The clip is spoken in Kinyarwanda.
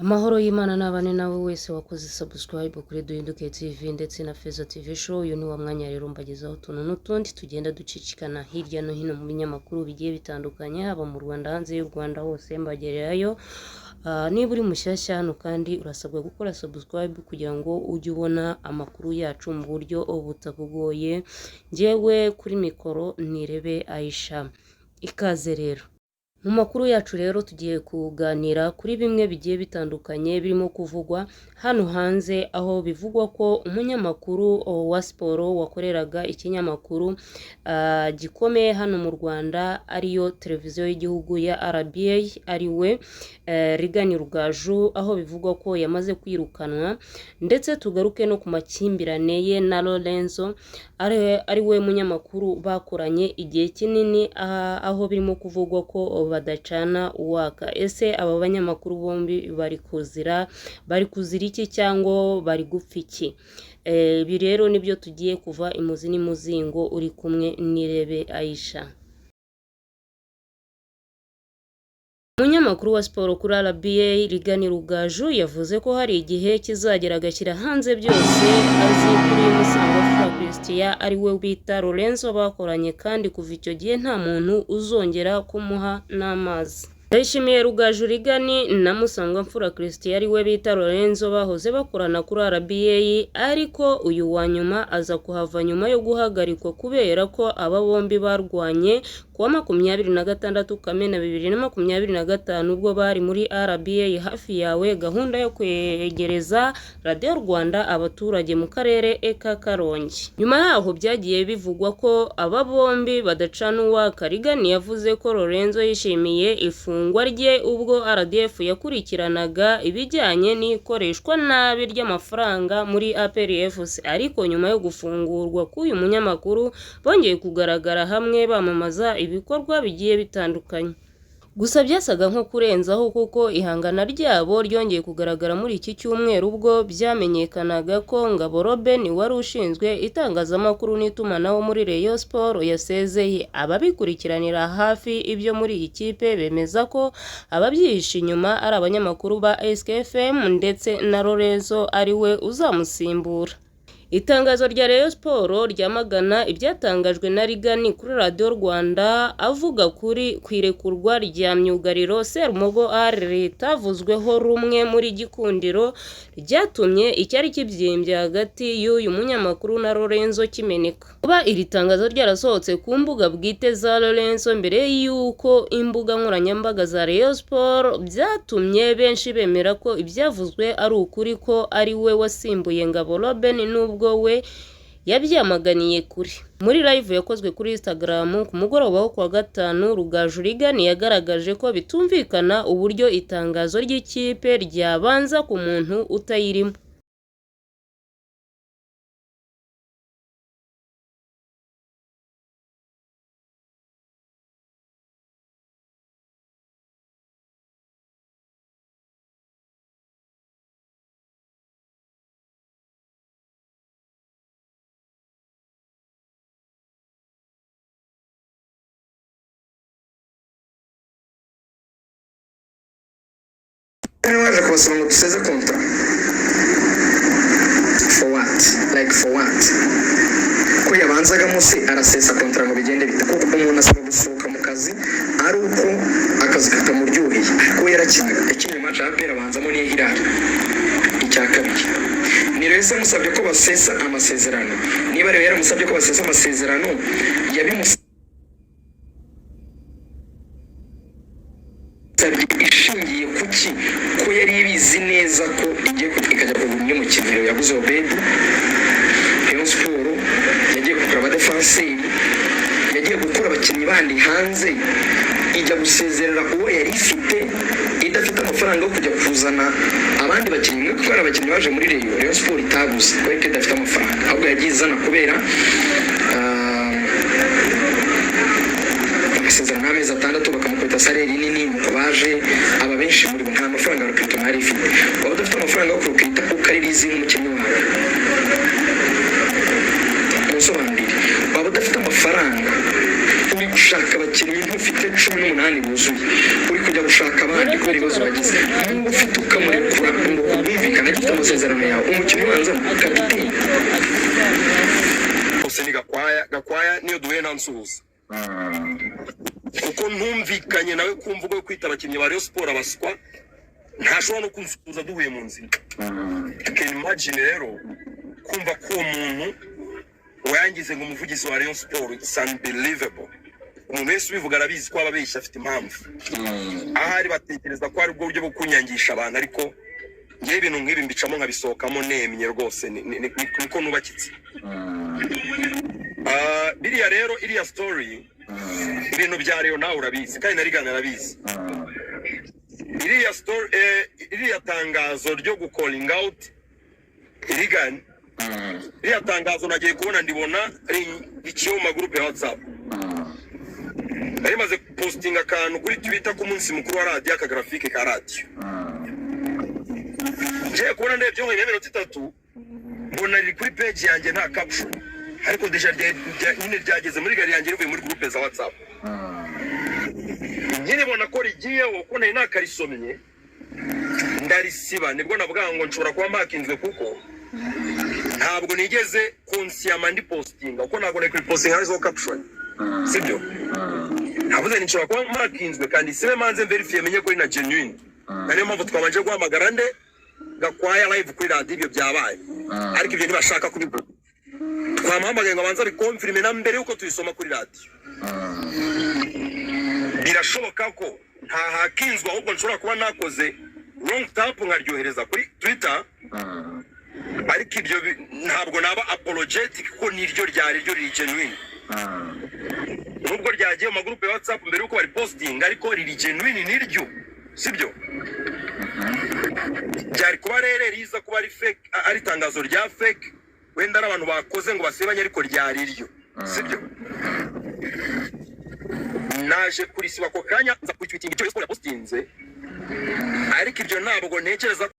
Amahoro y'Imana n'abane nawe wese wakoze subscribe kuri Duhinduke TV ndetse na Feza TV show. Uyu ni wa mwanya rero mbagezaho tuntu n'utundi tugenda ducicikana hirya no hino mu binyamakuru bigiye bitandukanye, haba mu Rwanda, hanze y'u Rwanda hose mbagererayo. Niba uri mushyashya hano kandi urasabwa gukora subscribe kugira ngo ujye ubona amakuru yacu mu buryo butakugoye. Njyewe kuri mikoro Nirebe Aisha, ikaze rero. Mu makuru yacu rero tugiye kuganira kuri bimwe bigiye bitandukanye birimo kuvugwa hano hanze, aho bivugwa ko umunyamakuru wa siporo wakoreraga ikinyamakuru gikomeye hano mu Rwanda ariyo televiziyo y'igihugu ya RBA ariwe Rigani Rugaju, aho bivugwa ko yamaze kwirukanwa. Ndetse tugaruke no ku makimbirane ye na Lorenzo ariwe munyamakuru bakoranye igihe kinini, aho birimo kuvugwa ko badacana uwaka. Ese aba banyamakuru bombi bari kuzira iki cyangwa bari gupfa iki? Ibi rero nibyo tugiye kuva imuzi n'imuzingo, uri kumwe Nirebe Aisha. Umunyamakuru wa siporo kuri RBA Rigani Rugaju yavuze ko hari igihe kizagera agashyira hanze byose azi kuri Musangwa Christian ariwe bita Lorenzo bakoranye, kandi kuva icyo gihe nta muntu uzongera kumuha n'amazi. Ndayishimiye Rugaju Rigani na Musangwa Christian ariwe bita Lorenzo bahoze bakorana kuri RBA, ariko uyu wa nyuma aza kuhava nyuma yo guhagarikwa kubera ko aba bombi barwanye kuwa 26 Kamena 2025 ubwo bari muri RBA hafi yawe, gahunda yo kwegereza Radio Rwanda abaturage mu karere ka Karongi. Nyuma yaho byagiye bivugwa ko aba bombi badacana uwaka. Rigani yavuze ko Lorenzo yishimiye ifungwa rye ubwo RDF yakurikiranaga ibijyanye n'ikoreshwa nabi ry'amafaranga muri APRFC, ariko nyuma yo gufungurwa k'uyu munyamakuru bongeye kugaragara hamwe bamamaza ibikorwa bigiye bitandukanye. Gusa byasaga nko kurenzaho kuko ihangana ryabo ryongeye kugaragara muri iki cyumweru ubwo byamenyekanaga ko Ngabo Robin wari ushinzwe itangazamakuru n'itumanaho muri Rayon Sport yasezeye. Ababikurikiranira hafi ibyo muri iyi kipe bemeza ko ababyihishe inyuma ari abanyamakuru ba SKFM ndetse na Lorenzo ariwe uzamusimbura. Itangazo rya Rayon Sport ryamagana ibyatangajwe na Rigani kuri Radio Rwanda avuga kuri kwirekurwa rya myugariro Serumogo ritavuzweho rumwe muri Gikundiro, ryatumye icyari kibyimbye hagati y'uyu munyamakuru na Lorenzo kimeneka. Kuba iri tangazo ryarasohotse ku mbuga bwite za Lorenzo mbere y'uko imbuga nkoranyambaga za Rayon Sport, byatumye benshi bemera ko ibyavuzwe ari ukuri, ko ari we wasimbuye Ngabo Robin nubwo we yabyamaganiye kuri. Muri live yakozwe kuri Instagram ku mugoroba wo kuwa gatanu, Rugaju Rigani yagaragaje ko bitumvikana uburyo itangazo ry'ikipe ryabanza ku muntu utayirimo. Waje kubasaba ngo duseze kontra. For what? Like for what? Ko yabanzaga musi arasesa kontra ngo bigende bita, kuko umuntu asaba gusohoka mu kazi ari uko akazi katamuryoheye. Ko yarakinaga ikintu match apera abanzamo niye hirara icya kabiri. Ni rese musabye ko basesa amasezerano. Niba rero yaramusabye ko basesa amasezerano yabimusabye ishingiye kuki, ko yari ibizi neza ko igiye ikajya ku bumwe mu kiniro yaguze Obedi. Rayon Sport yagiye gukora abadefenseri, yagiye gukora abakinnyi bandi hanze, ijya gusezerera uwo yari ifite idafite amafaranga yo kujya kuzana abandi bakinnyi, kuko ari abakinnyi baje muri Rayon Sport itaguze ko idafite amafaranga, ahubwo yagiye izana kubera amasezerano y'amezi 6 bakamukubita salary nini, nuko baje aba benshi muri bo nta mafaranga yo kwita mwari ifite. Waba udafite amafaranga yo kwita ukaririza umukinnyi wawe musobanurire. Waba udafite amafaranga uri gushaka abakinnyi ntufite 18 buzuye, uri kujya gushaka abandi kubera ibibazo bagize niba ufite ukamurekura ngo bumvikane afite amasezerano yawe umukinnyi ubanza kapiteni bose ni Gakwaya niyo duhuye nta nsuhuza kuko ntumvikanye nawe kumvuga yo kwita abakinnyi ba Rayon Sport abaswa ntashobora no kunsuhuza duhuye mu nzira can imagine rero kumva ko umuntu wayangize ngo umuvugizi wa Rayon Sport it's unbelievable umuntu wese ubivuga arabizi ko ababeshya afite impamvu ahari batekereza ko ari ubwo buryo bwo kunyangisha abantu ariko ngiye ibintu nk'ibi mbicamo nkabisohokamo nemye rwose niko nubakitse biriya rero iriya story ibintu bya Rayon nawe urabizi kandi narigana arabizi iriya story iriya tangazo ryo gucalling out irigana iriya tangazo nagiye kubona ndibona ikiyo mu magroup ya WhatsApp bari maze posting akantu kuri Twitter ku munsi mukuru wa radio aka graphique ka radio je kubona ndebye mu minota 3 mbona riri kuri page yanjye nta caption ariko deja nyine ryageze muri gari yanjye rivuye muri group za WhatsApp nyine bona ko rigiye uko nari nakarisomye ndarisiba nibwo navuga ngo nshobora kuba makinzwe kuko ntabwo nigeze konsiyama ndi posting uko ntabwo nari kuri posting arizo caption sibyo navuze nshobora kuba makinzwe kandi sibe manze verify menye ko ina genuine niyo mpamvu twabanje guhamagara nde Gakwaya live kuri radio ibyo byabaye ariko ibyo ntibashaka kubivuga twamuhamagaye ngo abanza bikonfirme na mbere yuko tuyisoma kuri radio birashoboka ko nta hakinzwe ahubwo nshobora kuba nakoze wrong tap nkaryohereza kuri Twitter ariko ibyo ntabwo naba apologetic ko niryo ryari ryo riri genuine nubwo ryagiye mu magroup ya WhatsApp mbere yuko bari posting ariko riri genuine niryo sibyo byari kuba rero riza kuba ari fake ari tangazo rya fake wenda abantu bakoze ngo basebanye ariko ryari ryo sibyo naje kurisiba ko kanya nza kwitwitinga icyo postinze ariko ibyo ntabwo ntekereza